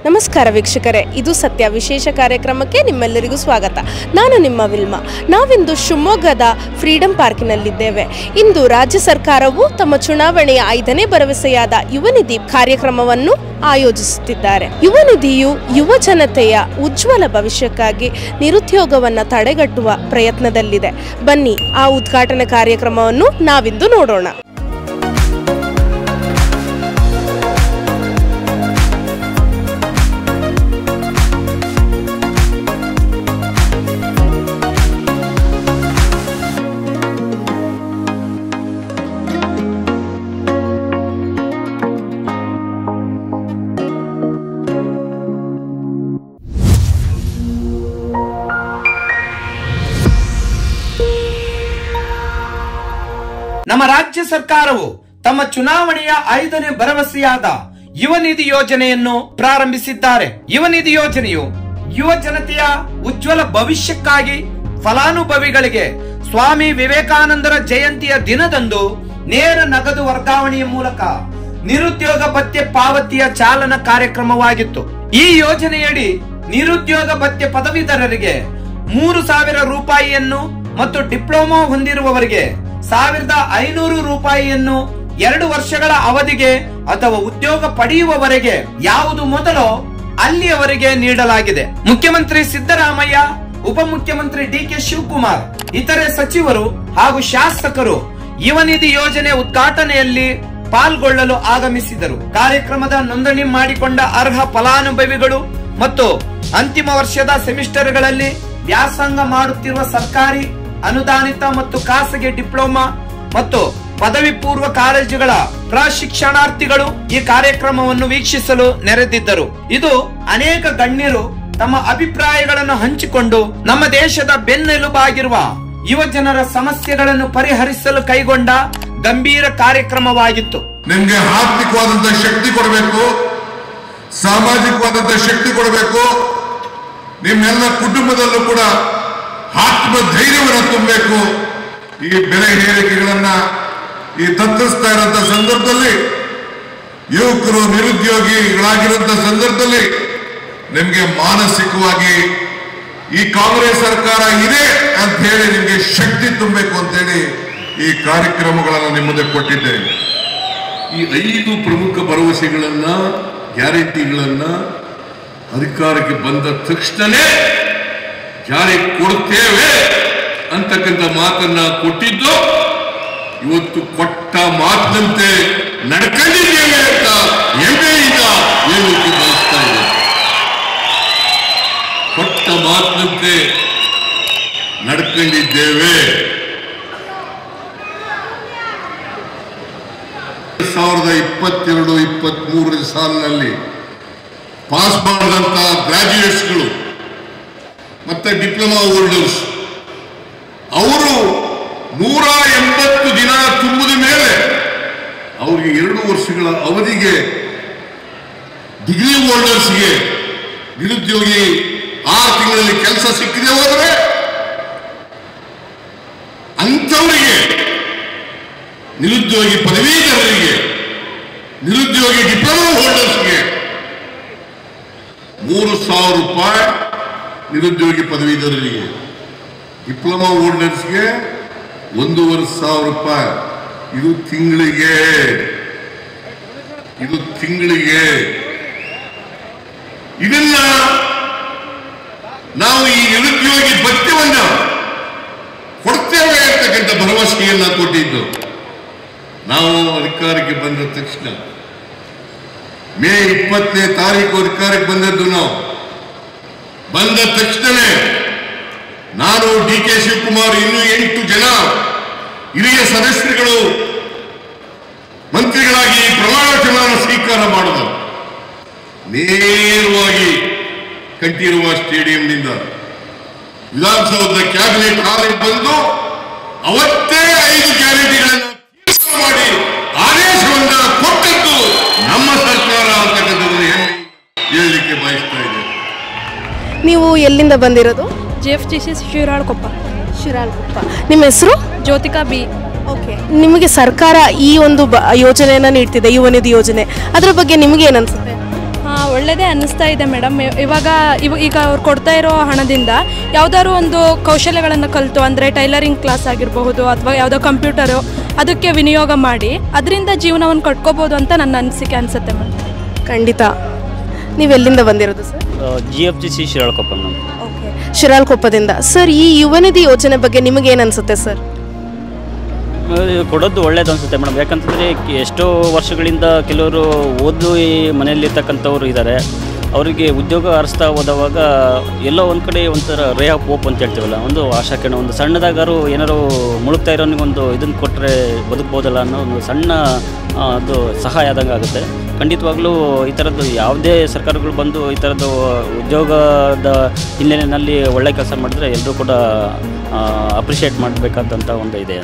ನಮಸ್ಕಾರ ವೀಕ್ಷಕರೇ, ಇದು ಸತ್ಯ ವಿಶೇಷ ಕಾರ್ಯಕ್ರಮಕ್ಕೆ ನಿಮ್ಮೆಲ್ಲರಿಗೂ ಸ್ವಾಗತ. ನಾನು ನಿಮ್ಮ ವಿಲ್ಮಾ. ನಾವಿಂದು ಶಿವಮೊಗ್ಗದ ಫ್ರೀಡಂ ಪಾರ್ಕಿನಲ್ಲಿದ್ದೇವೆ. ಇಂದು ರಾಜ್ಯ ಸರ್ಕಾರವು ತಮ್ಮ ಚುನಾವಣೆಯ 5ನೇ ಭರವಸೆಯಾದ ಯುವ ನಿಧಿ ಕಾರ್ಯಕ್ರಮವನ್ನು ಆಯೋಜಿಸುತ್ತಿದ್ದಾರೆ. ಯುವ ನಿಧಿಯು ಯುವ ಜನತೆಯ ಉಜ್ವಲ ಭವಿಷ್ಯಕ್ಕಾಗಿ ನಿರುದ್ಯೋಗವನ್ನು ತಡೆಗಟ್ಟುವ ಪ್ರಯತ್ನದಲ್ಲಿದೆ. ಬನ್ನಿ ಆ ಉದ್ಘಾಟನಾ ಕಾರ್ಯಕ್ರಮವನ್ನು ನಾವಿಂದು ನೋಡೋಣ. ನಮ್ಮ ರಾಜ್ಯ ಸರ್ಕಾರವು ತಮ್ಮ ಚುನಾವಣೆಯ 5ನೇ ಭರವಸೆಯಾದ ಯುವ ನಿಧಿ ಯೋಜನೆಯನ್ನು ಪ್ರಾರಂಭಿಸಿದ್ದಾರೆ. ಯುವ ನಿಧಿ ಯೋಜನೆಯು ಯುವ ಜನತೆಯ ಉಜ್ವಲ ಭವಿಷ್ಯಕ್ಕಾಗಿ ಫಲಾನುಭವಿಗಳಿಗೆ ಸ್ವಾಮಿ ವಿವೇಕಾನಂದರ ಜಯಂತಿಯ ದಿನದಂದು ನೇರ ನಗದು ವರ್ಗಾವಣೆಯ ಮೂಲಕ ನಿರುದ್ಯೋಗ ಭತ್ಯೆ ಪಾವತಿಯ ಚಾಲನಾ ಕಾರ್ಯಕ್ರಮವಾಗಿತ್ತು. ಈ ಯೋಜನೆಯಡಿ ನಿರುದ್ಯೋಗ ಭತ್ಯೆ ಪದವೀಧರರಿಗೆ 3,000 ರೂಪಾಯಿಯನ್ನು ಮತ್ತು ಡಿಪ್ಲೊಮಾ ಹೊಂದಿರುವವರಿಗೆ 1,500 ರೂಪಾಯಿಯನ್ನು 2 ವರ್ಷಗಳ ಅವಧಿಗೆ ಅಥವಾ ಉದ್ಯೋಗ ಪಡೆಯುವವರೆಗೆ ಯಾವುದು ಮೊದಲೋ ಅಲ್ಲಿಯವರೆಗೆ ನೀಡಲಾಗಿದೆ. ಮುಖ್ಯಮಂತ್ರಿ ಸಿದ್ದರಾಮಯ್ಯ, ಉಪಮುಖ್ಯಮಂತ್ರಿ ಡಿ.ಕೆ. ಶಿವಕುಮಾರ್, ಇತರೆ ಸಚಿವರು ಹಾಗೂ ಶಾಸಕರು ಯುವ ನಿಧಿ ಯೋಜನೆ ಉದ್ಘಾಟನೆಯಲ್ಲಿ ಪಾಲ್ಗೊಳ್ಳಲು ಆಗಮಿಸಿದರು. ಕಾರ್ಯಕ್ರಮದ ನೋಂದಣಿ ಮಾಡಿಕೊಂಡ ಅರ್ಹ ಫಲಾನುಭವಿಗಳು ಮತ್ತು ಅಂತಿಮ ವರ್ಷದ ಸೆಮಿಸ್ಟರ್ಗಳಲ್ಲಿ ವ್ಯಾಸಂಗ ಮಾಡುತ್ತಿರುವ ಸರ್ಕಾರಿ, ಅನುದಾನಿತ ಮತ್ತು ಖಾಸಗಿ ಡಿಪ್ಲೊಮಾ ಮತ್ತು ಪದವಿ ಪೂರ್ವ ಕಾಲೇಜುಗಳ ಪ್ರಶಿಕ್ಷಣಾರ್ಥಿಗಳು ಈ ಕಾರ್ಯಕ್ರಮವನ್ನು ವೀಕ್ಷಿಸಲು ನೆರೆದಿದ್ದರು. ಇದು ಅನೇಕ ಗಣ್ಯರು ತಮ್ಮ ಅಭಿಪ್ರಾಯಗಳನ್ನು ಹಂಚಿಕೊಂಡು ನಮ್ಮ ದೇಶದ ಬೆನ್ನೆಲುಬಾಗಿರುವ ಯುವ ಜನರ ಸಮಸ್ಯೆಗಳನ್ನು ಪರಿಹರಿಸಲು ಕೈಗೊಂಡ ಗಂಭೀರ ಕಾರ್ಯಕ್ರಮವಾಗಿತ್ತು. ನಿಮ್ಗೆ ಆರ್ಥಿಕವಾದಂತಹ ಶಕ್ತಿ ಕೊಡಬೇಕು, ಸಾಮಾಜಿಕವಾದಂತಹ ಶಕ್ತಿ ಕೊಡಬೇಕು, ನಿಮ್ಮೆಲ್ಲ ಕುಟುಂಬದಲ್ಲೂ ಕೂಡ ಆತ್ಮಧೈರ್ಯವನ್ನು ತುಂಬಬೇಕು. ಈ ಬೆಲೆ ಏರಿಕೆಗಳನ್ನ ಈ ತತ್ತಿಸ್ತಾ ಇರುವಂತಹ ಸಂದರ್ಭದಲ್ಲಿ, ಯುವಕರು ನಿರುದ್ಯೋಗಿಗಳಾಗಿರುವಂತಹ ಸಂದರ್ಭದಲ್ಲಿ ನಿಮ್ಗೆ ಮಾನಸಿಕವಾಗಿ ಈ ಕಾಂಗ್ರೆಸ್ ಸರ್ಕಾರ ಇದೆ ಅಂತ ಹೇಳಿ ನಿಮ್ಗೆ ಶಕ್ತಿ ತುಂಬಬೇಕು ಅಂತೇಳಿ ಈ ಕಾರ್ಯಕ್ರಮಗಳನ್ನು ನಿಮ್ಮ ಮುಂದೆ ಕೊಟ್ಟಿದ್ದೇನೆ. ಈ 5 ಪ್ರಮುಖ ಭರವಸೆಗಳನ್ನ, ಗ್ಯಾರಂಟಿಗಳನ್ನ ಅಧಿಕಾರಕ್ಕೆ ಬಂದ ತಕ್ಷಣನೇ ಜಾರಿ ಕೊಡ್ತೇವೆ ಅಂತಕ್ಕಂಥ ಮಾತನ್ನ ಕೊಟ್ಟಿದ್ದು ಇವತ್ತು ಕೊಟ್ಟ ಮಾತಿನಂತೆ ನಡ್ಕೊಂಡಿದ್ದೇವೆ ಅಂತ ಹೆಮ್ಮೆಯಿಂದ ಹೇಳಲಿಕ್ಕೆ ಬಯಸ್ತಾ ಇದೆ. ಕೊಟ್ಟ ಮಾತಿನಂತೆ ನಡ್ಕೊಂಡಿದ್ದೇವೆ. 2022-23 ಸಾಲಿನಲ್ಲಿ ಪಾಸ್ ಮಾಡಿದಂತ ಗ್ರಾಜ್ಯುಯೇಟ್ಸ್ಗಳು ಮತ್ತೆ ಡಿಪ್ಲೊಮಾ ಹೋಲ್ಡರ್ಸ್ ಅವರು 180 ದಿನ ತುಂಬಿದ ಮೇಲೆ ಅವರಿಗೆ 2 ವರ್ಷಗಳ ಅವಧಿಗೆ ಡಿಗ್ರಿ ಹೋಲ್ಡರ್ಸ್ಗೆ ನಿರುದ್ಯೋಗಿ 6 ತಿಂಗಳಲ್ಲಿ ಕೆಲಸ ಸಿಕ್ಕಿದೆ ಹೋದರೆ ಅಂಥವರಿಗೆ, ನಿರುದ್ಯೋಗಿ ಪದವೀಧರರಿಗೆ, ನಿರುದ್ಯೋಗಿ ಡಿಪ್ಲೊಮಾ ಹೋಲ್ಡರ್ಸ್ಗೆ 3,000 ರೂಪಾಯಿ, ನಿರುದ್ಯೋಗಿ ಪದವೀಧರರಿಗೆ, ಡಿಪ್ಲೊಮಾ ಹೋಲ್ಡರ್ಸ್ಗೆ 1,500 ರೂಪಾಯಿ. ಇದು ತಿಂಗಳಿಗೆ. ಇದನ್ನ ನಾವು ಈ ನಿರುದ್ಯೋಗಿ ಭತ್ಯವನ್ನು ಕೊಡ್ತೇವೆ ಅಂತಕ್ಕಂಥ ಭರವಸೆಯನ್ನ ಕೊಟ್ಟಿದ್ದು. ನಾವು ಅಧಿಕಾರಕ್ಕೆ ಬಂದ ತಕ್ಷಣ ಮೇ 20ನೇ ತಾರೀಕು ಅಧಿಕಾರಕ್ಕೆ ಬಂದದ್ದು. ನಾವು ಬಂದ ತಕ್ಷಣ ನಾನು, ಡಿ.ಕೆ. ಶಿವಕುಮಾರ್, ಇನ್ನೂ 8 ಜನ ಹಿರಿಯ ಸದಸ್ಯರುಗಳು ಮಂತ್ರಿಗಳಾಗಿ ಪ್ರಮಾಣ ವಚನ ಸ್ವೀಕಾರ ಮಾಡಿದರು. ನೇರವಾಗಿ ಕಂಠೀರವ ಸ್ಟೇಡಿಯಂನಿಂದ ವಿಧಾನಸೌಧದ ಕ್ಯಾಬಿನೆಟ್ ಹಾಲಿಗೆ ಬಂದು ಅವತ್ತೇ 5 ಗ್ಯಾರಂಟಿಗಳನ್ನು ಮಾಡಿ ಆದೇಶವನ್ನ ಕೊಟ್ಟದ್ದು ನಮ್ಮ ಸರ್ಕಾರ ಅಂತಕ್ಕಂಥದ್ದು ಹೇಳಲಿಕ್ಕೆ ಬಯಸ್ತಾ ಇದೆ. ನೀವು ಎಲ್ಲಿಂದ ಬಂದಿರೋದು? JFTC ಶಿರಾಳಕೊಪ್ಪ. ನಿಮ್ಮ ಹೆಸರು? ಜ್ಯೋತಿಕಾ ಬಿ. ಓಕೆ, ನಿಮಗೆ ಸರ್ಕಾರ ಈ ಒಂದು ಯೋಜನೆಯನ್ನು ನೀಡ್ತಿದೆ, ಯುವ ನಿಧಿ ಯೋಜನೆ, ಅದರ ಬಗ್ಗೆ ನಿಮಗೆ ಏನು ಅನ್ಸುತ್ತೆ? ಒಳ್ಳೆಯದೇ ಅನ್ನಿಸ್ತಾ ಇದೆ ಮೇಡಮ್. ಈಗ ಅವ್ರು ಕೊಡ್ತಾ ಇರೋ ಹಣದಿಂದ ಯಾವುದಾದ್ರು ಒಂದು ಕೌಶಲ್ಯಗಳನ್ನು ಕಲಿತು, ಅಂದರೆ ಟೈಲರಿಂಗ್ ಕ್ಲಾಸ್ ಆಗಿರಬಹುದು ಅಥವಾ ಯಾವುದೋ ಕಂಪ್ಯೂಟರು ಅದಕ್ಕೆ ವಿನಿಯೋಗ ಮಾಡಿ ಅದರಿಂದ ಜೀವನವನ್ನು ಕಟ್ಕೋಬೋದು ಅಂತ ನನ್ನ ಅನಿಸಿಕೆ ಅನಿಸುತ್ತೆ ಮೇಡಮ್. ಖಂಡಿತ. ನೀವೆಲ್ಲಿಂದ ಬಂದಿರೋದು sir? GFGC Shiralakoppa madam. Okay, ಶಿರಾಳಕೊಪ್ಪದಿಂದ. ಸರ್, ಈ ಯುವ ನಿಧಿ ಯೋಜನೆ ಬಗ್ಗೆ ನಿಮಗೇನು ಅನಿಸುತ್ತೆ ಸರ್? ಕೊಡೋದು ಒಳ್ಳೇದು ಅನಿಸುತ್ತೆ ಮೇಡಮ್. ಯಾಕಂತಂದರೆ ಎಷ್ಟೋ ವರ್ಷಗಳಿಂದ ಕೆಲವರು ಓದು ಮನೆಯಲ್ಲಿರ್ತಕ್ಕಂಥವ್ರು ಇದ್ದಾರೆ. ಅವರಿಗೆ ಉದ್ಯೋಗ ಅರಸ್ತಾ ಹೋದವಾಗ ಎಲ್ಲೋ ಒಂದು ಕಡೆ ಒಂಥರ ರೇ ಆಫ್ ಹೋಪ್ ಅಂತ ಹೇಳ್ತೀವಲ್ಲ, ಒಂದು ಆಶಾಕಿರಣ, ಒಂದು ಸಣ್ಣದಾಗಾರು ಏನಾರು ಮುಳುಗ್ತಾ ಇರೋನಿಗೊಂದು ಇದನ್ನು ಕೊಟ್ಟರೆ ಬದುಕ್ಬೋದಲ್ಲ ಅನ್ನೋ ಒಂದು ಸಣ್ಣ ಅದು ಸಹಾಯ ಆದಂಗೆ ಆಗುತ್ತೆ. ಖಂಡಿತವಾಗ್ಲೂ ಈ ಥರದ್ದು ಯಾವುದೇ ಸರ್ಕಾರಗಳು ಬಂದು ಈ ಥರದ್ದು ಉದ್ಯೋಗದ ಹಿನ್ನೆಲೆಯಲ್ಲಿ ಒಳ್ಳೆ ಕೆಲಸ ಮಾಡಿದ್ರೆ ಎಲ್ಲರೂ ಕೂಡ ಅಪ್ರಿಷಿಯೇಟ್ ಮಾಡಬೇಕಾದಂಥ ಒಂದು ಇದೆ.